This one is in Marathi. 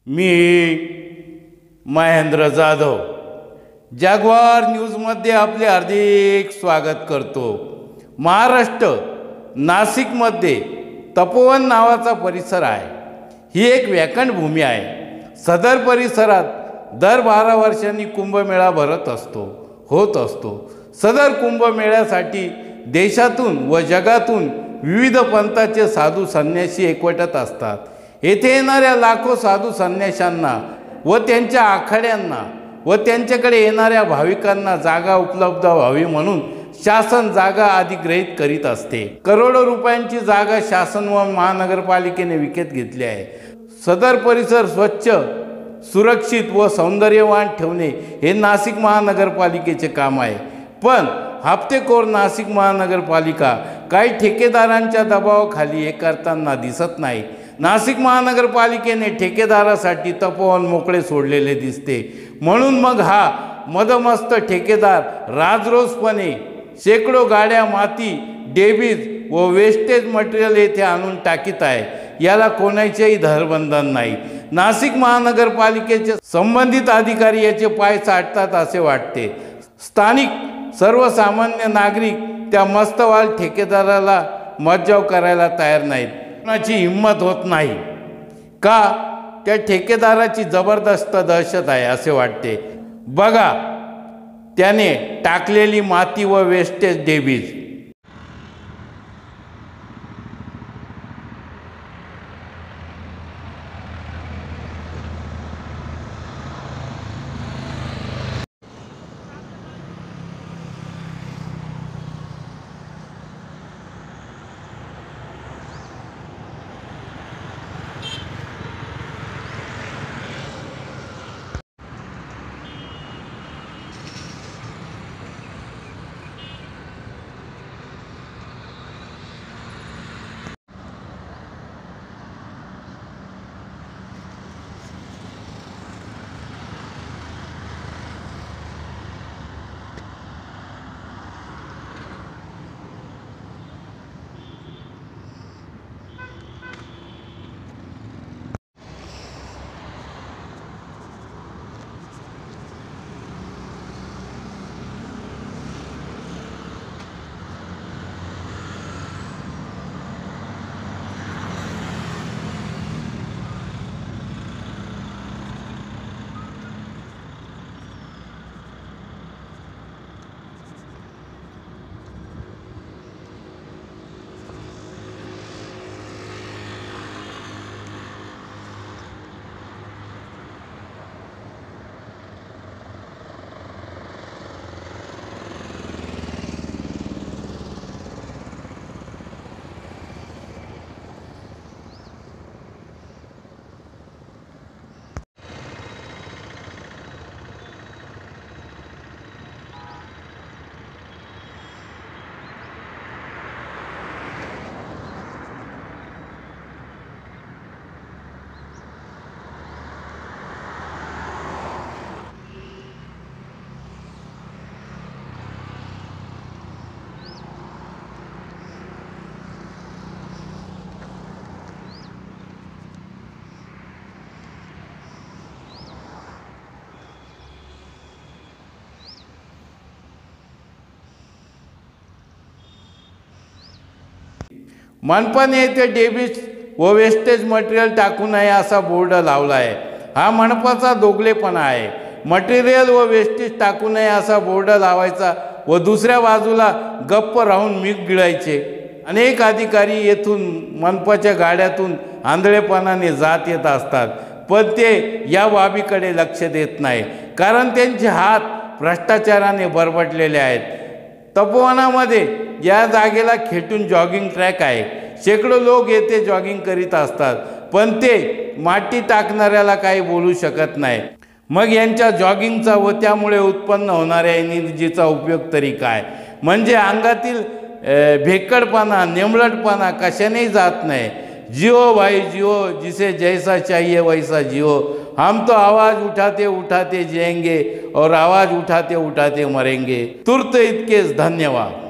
मी महेंद्र जाधव जागवार न्यूजमध्ये आपले हार्दिक स्वागत करतो। महाराष्ट्र नाशिकमध्ये तपोवन नावाचा परिसर आहे। ही एक व्याकण भूमी आहे। सदर परिसरात दर 12 वर्षांनी कुंभमेळा होत असतो। सदर कुंभमेळ्यासाठी देशातून व जगातून विविध पंथाचे साधू संन्यासी एकवटत असतात। येथे येणाऱ्या लाखो साधू संन्याशांना व त्यांच्या आखाड्यांना व त्यांच्याकडे येणाऱ्या भाविकांना जागा उपलब्ध व्हावी म्हणून शासन जागा अधिग्रहित करीत असते। करोडो रुपयांची जागा शासन व महानगरपालिकेने विकत घेतली आहे। सदर परिसर स्वच्छ, सुरक्षित व सौंदर्यवान ठेवणे हे नाशिक महानगरपालिकेचे काम आहे। पण हप्तेखोर नाशिक महानगरपालिका काही ठेकेदारांच्या दबावाखाली हे करताना दिसत नाही। नाशिक महानगरपालिकेने ठेकेदारासाठी तपोवन मोकळे सोडलेले दिसते। म्हणून मग हा मदमस्त ठेकेदार राजरोसपणे शेकडो गाड्या माती, डेबीज व वेस्टेज मटेरियल येथे आणून टाकीत आहे। याला कोणाचेही धरबंधन नाही। नाशिक महानगरपालिकेचे संबंधित अधिकारी याचे पाय चाटतात असे वाटते। स्थानिक सर्वसामान्य नागरिक त्या मस्तवाल ठेकेदाराला मज्जाव करायला तयार नाहीत। कोणाची हिंमत होत नाही का त्या ठेकेदाराची जबरदस्त दहशत आहे असे वाटते। बघा त्याने टाकलेली माती व वेस्टेज डेबीज। मनपाने येथे डेबीज व वेस्टेज मटेरियल टाकू नये असा बोर्ड लावला आहे। हा मनपाचा दोगलेपणा आहे। मटेरियल व वेस्टेज टाकू नये असा बोर्ड लावायचा व दुसऱ्या बाजूला गप्प राहून मीठ गिळायचे। अनेक अधिकारी येथून मनपाच्या गाड्यातून आंधळेपणाने जात येत असतात, पण ते या बाबीकडे लक्ष देत नाही, कारण त्यांचे हात भ्रष्टाचाराने बरबटलेले आहेत। तपोवनामध्ये या जागेला खेटून जॉगिंग ट्रॅक आहे। शेकडो लोक येथे जॉगिंग करीत असतात, पण ते माती टाकणाऱ्याला काही बोलू शकत नाही। मग यांच्या जॉगिंगचा व त्यामुळे उत्पन्न होणाऱ्या एनर्जीचा उपयोग तरी काय? म्हणजे अंगातील भेकडपणा, नेमलटपणा कशानेही जात नाही। जियो भाई जियो, जिसे जैसा चाहिए वैसा जियो। हम तो आवाज उठाते उठाते जिएंगे और आवाज उठाते उठाते मरेंगे। तुर्त इतकेच, धन्यवाद।